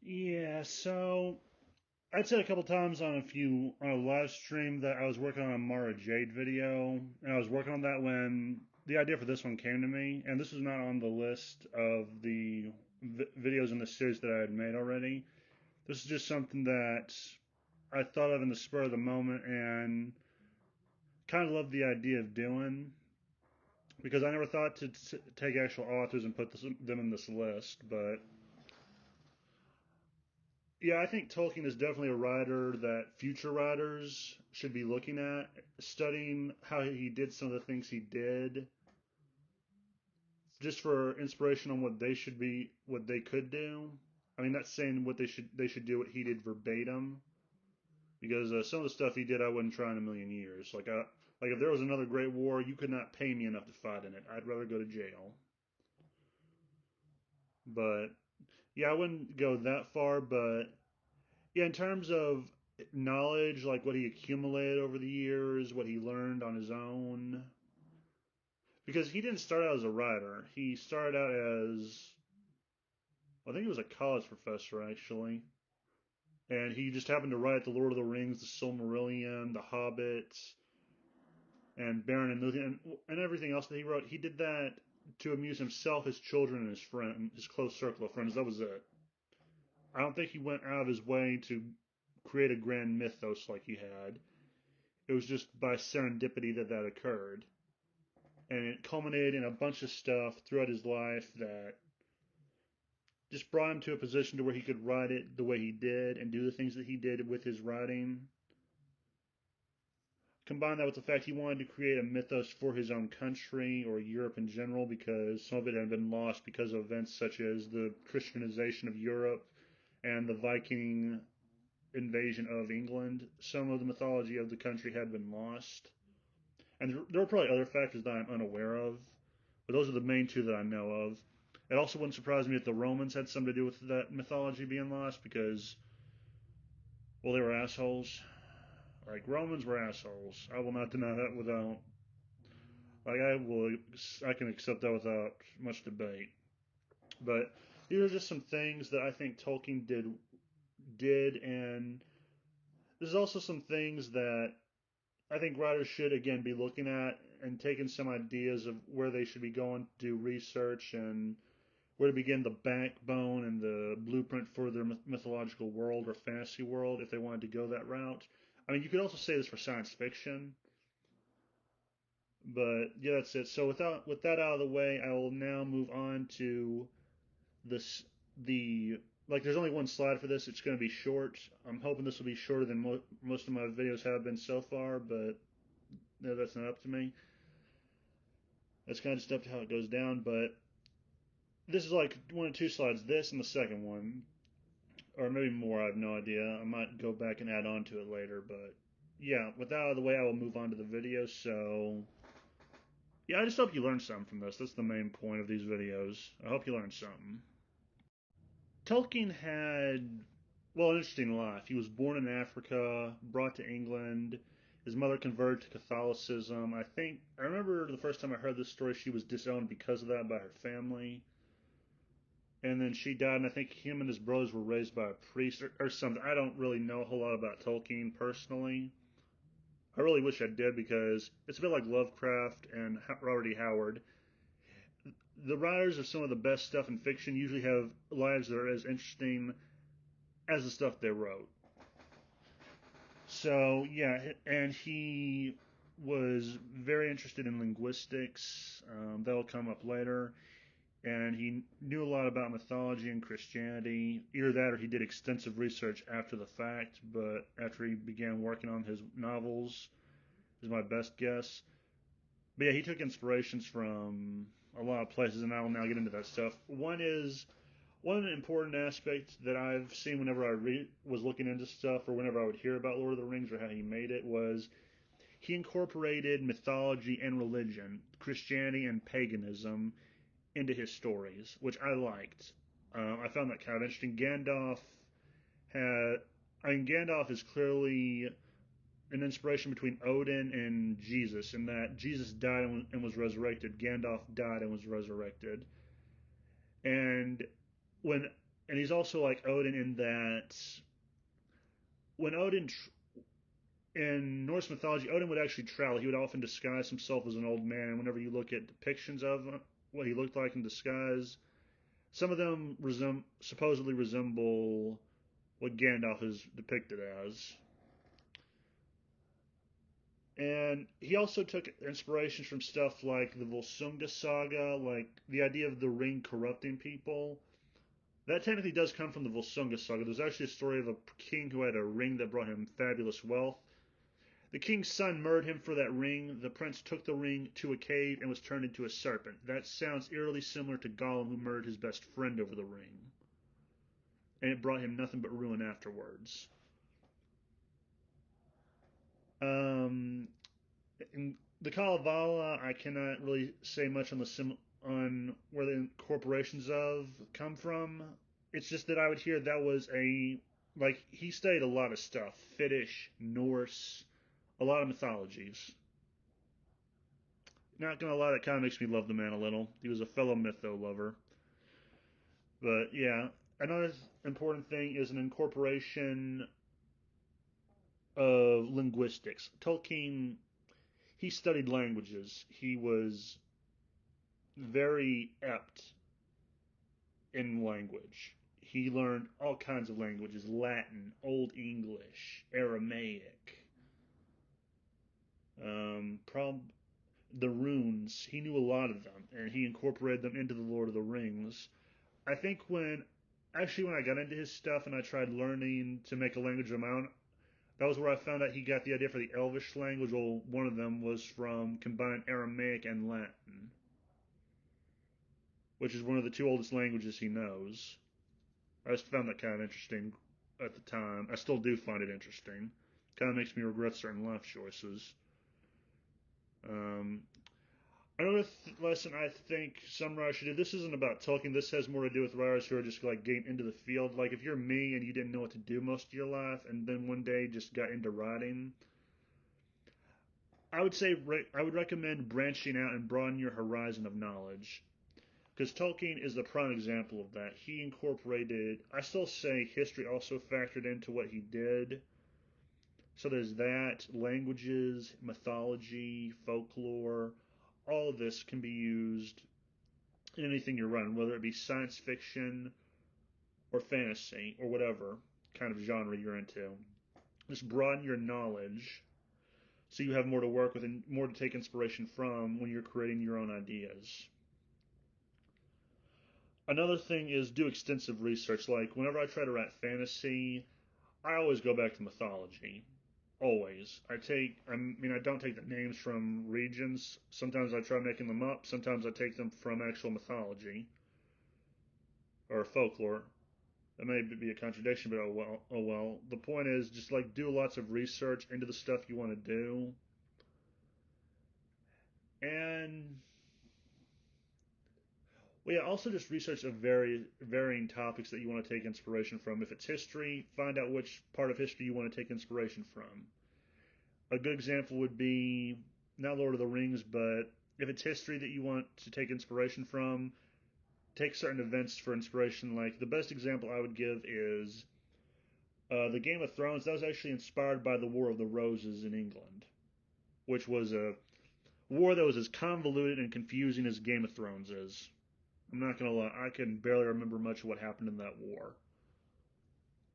Yeah, so I'd said a couple times on a live stream that I was working on a Mara Jade video, and I was working on that when the idea for this one came to me, and this was not on the list of the videos in the series that I had made already. This is just something that I thought of in the spur of the moment and kind of loved the idea of doing because I never thought to take actual authors and put them in this list, but yeah, I think Tolkien is definitely a writer that future writers should be looking at, studying how he did some of the things he did, just for inspiration on what they could do. I mean, not saying what they should do what he did verbatim, because some of the stuff he did I wouldn't try in a million years. Like if there was another Great War, you could not pay me enough to fight in it. I'd rather go to jail. But yeah, I wouldn't go that far, but yeah, in terms of knowledge, like what he accumulated over the years, what he learned on his own, because he didn't start out as a writer. He started out as, I think he was a college professor actually, and he just happened to write the Lord of the Rings, the Silmarillion, the Hobbit, and Baron and Luthien, and everything else that he wrote. He did that to amuse himself, his children, and his close circle of friends. That was it. I don't think he went out of his way to create a grand mythos like he had. It was just by serendipity that that occurred. And it culminated in a bunch of stuff throughout his life that just brought him to a position to where he could write it the way he did and do the things that he did with his writing. Combine that with the fact he wanted to create a mythos for his own country or Europe in general because some of it had been lost because of events such as the Christianization of Europe and the Viking invasion of England. Some of the mythology of the country had been lost. And there are probably other factors that I'm unaware of, but those are the main two that I know of. It also wouldn't surprise me if the Romans had something to do with that mythology being lost because, well, they were assholes. Like, Romans were assholes. I will not deny that without, like, I can accept that without much debate. But these are just some things that I think Tolkien did, and there's also some things that I think writers should again be looking at and taking some ideas of where they should be going to do research and where to begin the backbone and the blueprint for their mythological world or fantasy world if they wanted to go that route. I mean, you could also say this for science fiction, but yeah, that's it. So with that out of the way, I will now move on to this the like. There's only one slide for this. It's going to be short. I'm hoping this will be shorter than most of my videos have been so far, but no, that's not up to me. That's kind of just up to how it goes down. But this is like one or two slides. This and the second one, or maybe more. I have no idea. I might go back and add on to it later. But yeah, with that out of the way, I will move on to the video. So yeah, I just hope you learned something from this. That's the main point of these videos. I hope you learned something. Tolkien had, well, an interesting life. He was born in Africa, brought to England. His mother converted to Catholicism. I remember the first time I heard this story, she was disowned because of that by her family. And then she died, and I think him and his brothers were raised by a priest or something. I don't really know a whole lot about Tolkien personally. I really wish I did because it's a bit like Lovecraft and Robert E. Howard. The writers of some of the best stuff in fiction usually have lives that are as interesting as the stuff they wrote. So yeah, and he was very interested in linguistics. That'll come up later. And he knew a lot about mythology and Christianity. Either that or he did extensive research after the fact, but after he began working on his novels, is my best guess. But yeah, he took inspirations from a lot of places, and I will now get into that stuff. One important aspect that I've seen whenever was looking into stuff, or whenever I would hear about Lord of the Rings or how he made it, was he incorporated mythology and religion, Christianity and paganism, into his stories, which I liked. I found that kind of interesting. Had, Gandalf is clearly an inspiration between Odin and Jesus, in that Jesus died and was resurrected. Gandalf died and was resurrected. And when and he's also like Odin in that when Odin in Norse mythology, Odin would actually travel. He would often disguise himself as an old man, and whenever you look at depictions of what he looked like in disguise, some of them supposedly resemble what Gandalf is depicted as. And he also took inspirations from stuff like the Volsunga saga, like the idea of the ring corrupting people. That technically does come from the Volsunga saga. There's actually a story of a king who had a ring that brought him fabulous wealth. The king's son murdered him for that ring. The prince took the ring to a cave and was turned into a serpent. That sounds eerily similar to Gollum, who murdered his best friend over the ring. And it brought him nothing but ruin afterwards. Um, in the Kalevala, I cannot really say much on on where the incorporations of come from. It's just that I would hear that was like he studied a lot of stuff: Finnish, Norse, a lot of mythologies. Not gonna lie, that kind of makes me love the man a little. He was a fellow mytho lover. But yeah, another important thing is an incorporation of linguistics. Tolkien, he studied languages. He was very apt in language. He learned all kinds of languages: Latin, Old English, Aramaic, prob the runes. He knew a lot of them, and he incorporated them into the Lord of the Rings. I think when I got into his stuff and I tried learning to make a language of my own, that was where I found out he got the idea for the Elvish language. Well, one of them was from combining Aramaic and Latin, which is one of the two oldest languages he knows. I just found that kind of interesting at the time. I still do find it interesting. Kind of makes me regret certain life choices. Um, Another lesson I think some writers should do. This isn't about Tolkien. This has more to do with writers who are just like getting into the field. Like if you're me and you didn't know what to do most of your life, and then one day just got into writing, I would recommend branching out and broaden your horizon of knowledge. Because Tolkien is the prime example of that. He incorporated, I still say history also factored into what he did. So there's that, languages, mythology, folklore, all of this can be used in anything you're running, whether it be science fiction or fantasy or whatever kind of genre you're into. Just broaden your knowledge so you have more to work with and more to take inspiration from when you're creating your own ideas. Another thing is do extensive research. Like whenever I try to write fantasy, I always go back to mythology. Always. I don't take the names from regions. Sometimes I try making them up. Sometimes I take them from actual mythology or folklore. That may be a contradiction, but oh well. Oh well. The point is, just like do lots of research into the stuff you want to do, and well, yeah, also just research a varying topics that you want to take inspiration from. If it's history, find out which part of history you want to take inspiration from. A good example would be not Lord of the Rings, but if it's history that you want to take inspiration from, take certain events for inspiration. Like the best example I would give is the Game of Thrones. That was actually inspired by the War of the Roses in England, which was a war that was as convoluted and confusing as Game of Thrones is. I'm not gonna lie, I can barely remember much of what happened in that war.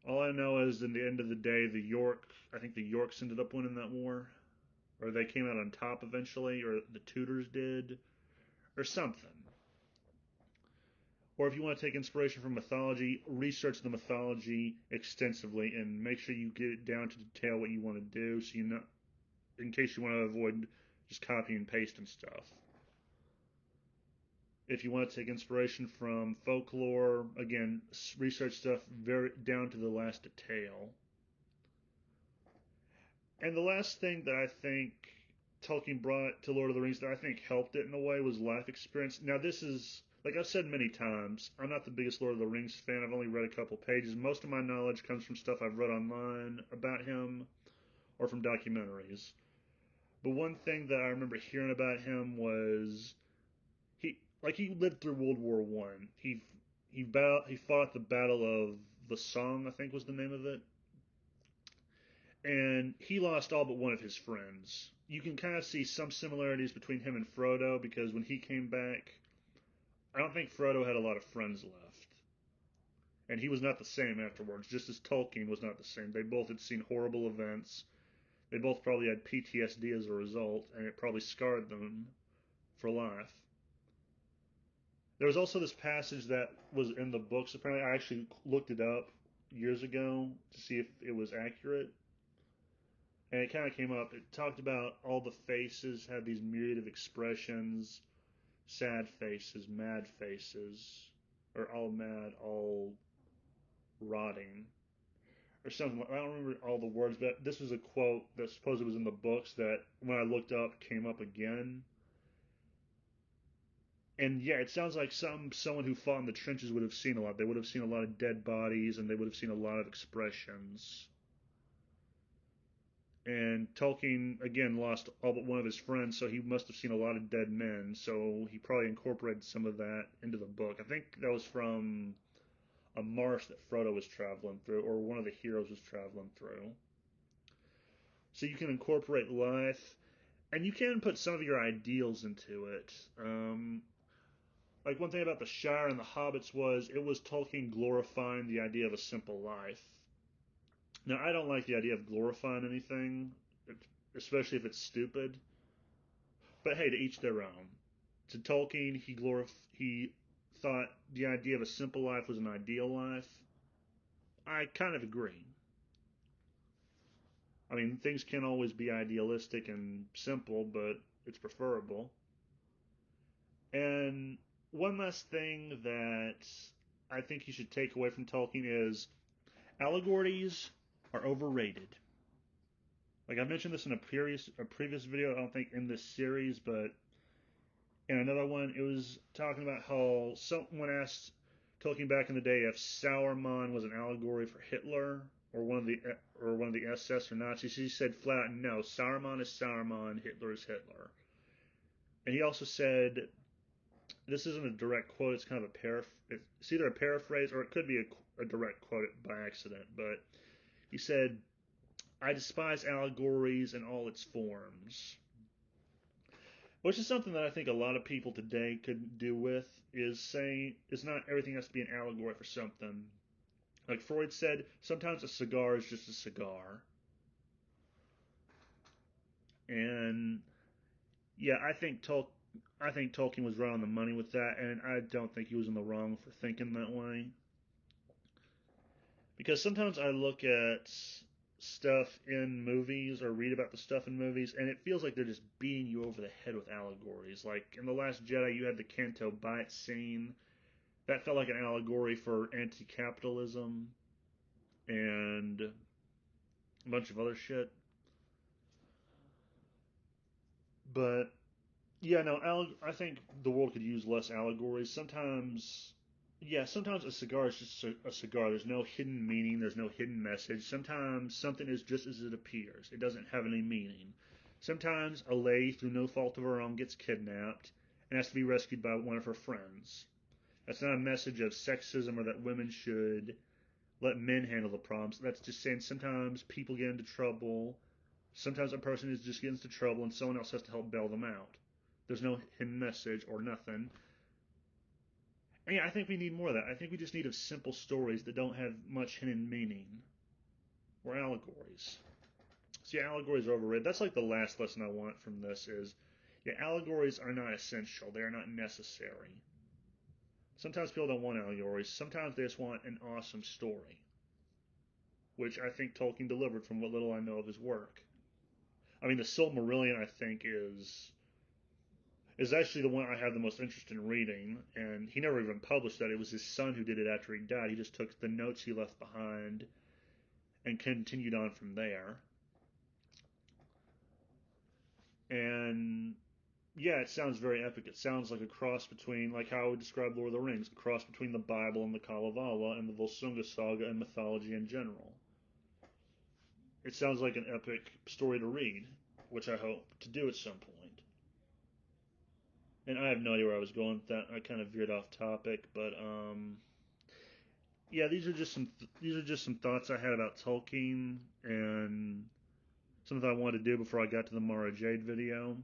All I know is, in the end of the day, I think the Yorks ended up winning that war, or they came out on top eventually, or the Tudors did, or something. Or if you want to take inspiration from mythology, research the mythology extensively and make sure you get it down to detail what you want to do, so you know, in case you want to avoid just copy and pasting stuff. If you want to take inspiration from folklore, again, research stuff very down to the last detail. And the last thing that I think Tolkien brought to Lord of the Rings that I think helped it in a way was life experience. Now, this is, like I've said many times, I'm not the biggest Lord of the Rings fan. I've only read a couple pages. Most of my knowledge comes from stuff I've read online about him or from documentaries. But one thing that I remember hearing about him was he lived through World War One. he fought the Battle of the Song, I think was the name of it, and he lost all but one of his friends. You can kind of see some similarities between him and Frodo because when he came back, I don't think Frodo had a lot of friends left. And he was not the same afterwards, just as Tolkien was not the same. They both had seen horrible events. They both probably had PTSD as a result, and it probably scarred them for life. There was also this passage that was in the books. Apparently, I actually looked it up years ago to see if it was accurate. And it kind of came up. It talked about all the faces had these myriad of expressions, sad faces, mad faces, or all mad, all rotting, or something. I don't remember all the words, but this was a quote that supposedly was in the books that when I looked up came up again. And yeah, it sounds like someone who fought in the trenches would have seen a lot. They would have seen a lot of dead bodies, and they would have seen a lot of expressions. And Tolkien again lost all but one of his friends, so he must have seen a lot of dead men. So he probably incorporated some of that into the book. I think that was from a marsh that Frodo was traveling through, or one of the heroes was traveling through. So you can incorporate life, and you can put some of your ideals into it. Like one thing about the Shire and the Hobbits was it was Tolkien glorifying the idea of a simple life. Now I don't like the idea of glorifying anything, especially if it's stupid. But hey, to each their own. To Tolkien, he thought the idea of a simple life was an ideal life. I kind of agree. I mean, things can't always be idealistic and simple, but it's preferable. And one last thing that I think you should take away from Tolkien is allegories are overrated. Like I mentioned this in a previous video, I don't think in this series, but in another one, it was talking about how someone asked Tolkien back in the day if Sauron was an allegory for Hitler or one of the SS or Nazis. He said flat out, no, Sauron is Sauron, Hitler is Hitler. And he also said, this isn't a direct quote, it's kind of it's either a paraphrase or it could be a direct quote by accident, but he said, I despise allegories in all its forms. Which is something that I think a lot of people today could do with, is saying is not everything has to be an allegory for something. Like Freud said, sometimes a cigar is just a cigar. And yeah, I think Tolkien was right on the money with that, and I don't think he was in the wrong for thinking that way. Because sometimes I look at stuff in movies or read about the stuff in movies, and it feels like they're just beating you over the head with allegories. Like in The Last Jedi, you had the Canto Bight scene. That felt like an allegory for anti-capitalism and a bunch of other shit. But yeah, no, I think the world could use less allegories. Sometimes a cigar is just a cigar. There's no hidden meaning. There's no hidden message. Sometimes something is just as it appears. It doesn't have any meaning. Sometimes a lady, through no fault of her own, gets kidnapped and has to be rescued by one of her friends. That's not a message of sexism or that women should let men handle the problems. That's just saying sometimes people get into trouble. Sometimes a person just gets into trouble and someone else has to help bail them out. There's no hidden message or nothing. And yeah, I think we need more of that. I think we just need simple stories that don't have much hidden meaning or allegories. So yeah, allegories are overrated. That's like the last lesson I want from this is, yeah, allegories are not essential. They are not necessary. Sometimes people don't want allegories. Sometimes they just want an awesome story, which I think Tolkien delivered from what little I know of his work. I mean, the Silmarillion, I think, is actually the one I have the most interest in reading, and he never even published that. It was his son who did it after he died. He just took the notes he left behind and continued on from there. And yeah, it sounds very epic. It sounds like a cross between, like how I would describe Lord of the Rings, a cross between the Bible and the Kalevala and the Volsunga saga and mythology in general. It sounds like an epic story to read, which I hope to do at some point. And I have no idea where I was going with that. I kind of veered off topic, but yeah, these are just some thoughts I had about Tolkien and something I wanted to do before I got to the Mara Jade video.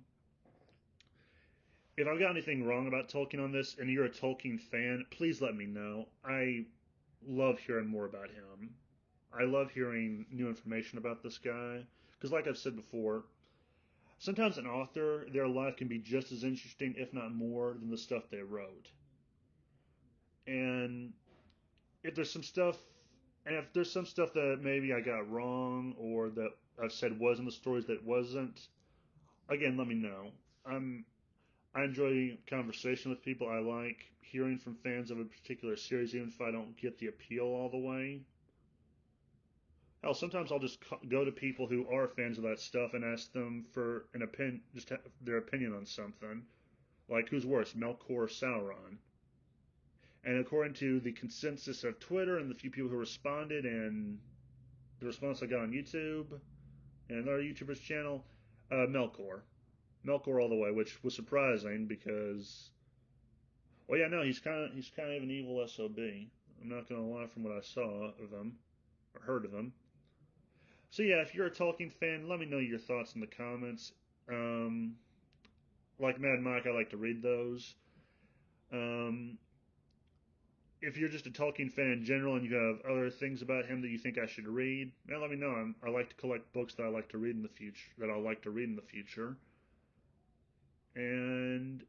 If I've got anything wrong about Tolkien on this, and you're a Tolkien fan, please let me know. I love hearing more about him. I love hearing new information about this guy because, like I've said before, sometimes an author, their life can be just as interesting, if not more, than the stuff they wrote. And if there's some stuff, and if there's some stuff that maybe I got wrong or that I've said was in the stories that wasn't, again, let me know. I'm I enjoy conversation with people. I like hearing from fans of a particular series, even if I don't get the appeal all the way. Hell, sometimes I'll just go to people who are fans of that stuff and ask them for an opinion, just their opinion on something. Like, who's worse, Melkor or Sauron? And according to the consensus of Twitter and the few people who responded and the response I got on YouTube and another YouTuber's channel, Melkor. Melkor all the way, which was surprising because, well, yeah, no, he's kind of an evil SOB. I'm not gonna lie from what I saw of him or heard of him. So yeah, if you're a Tolkien fan, let me know your thoughts in the comments. Um, like Mad Mike, I like to read those. Um, if you're just a Tolkien fan in general and you have other things about him that you think I should read, man, let me know. I like to collect books that I like to read in the future. That I'll like to read in the future. And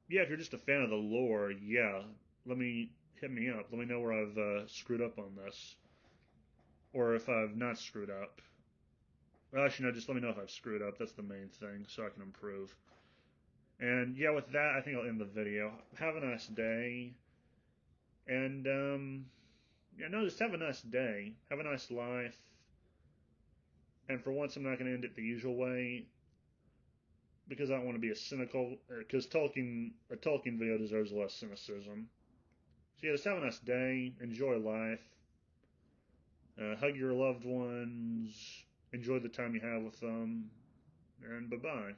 yeah, if you're just a fan of the lore, yeah, hit me up. Let me know where I've screwed up on this, or if I've not screwed up. Well, actually, no, just let me know if I've screwed up. That's the main thing, so I can improve. And yeah, with that, I think I'll end the video. Have a nice day, and yeah, no, just have a nice day. Have a nice life. And for once, I'm not going to end it the usual way because I don't want to be a cynical. Because a Tolkien video deserves less cynicism. So yeah, just have a nice day. Enjoy life. Hug your loved ones. Enjoy the time you have with them. And bye bye.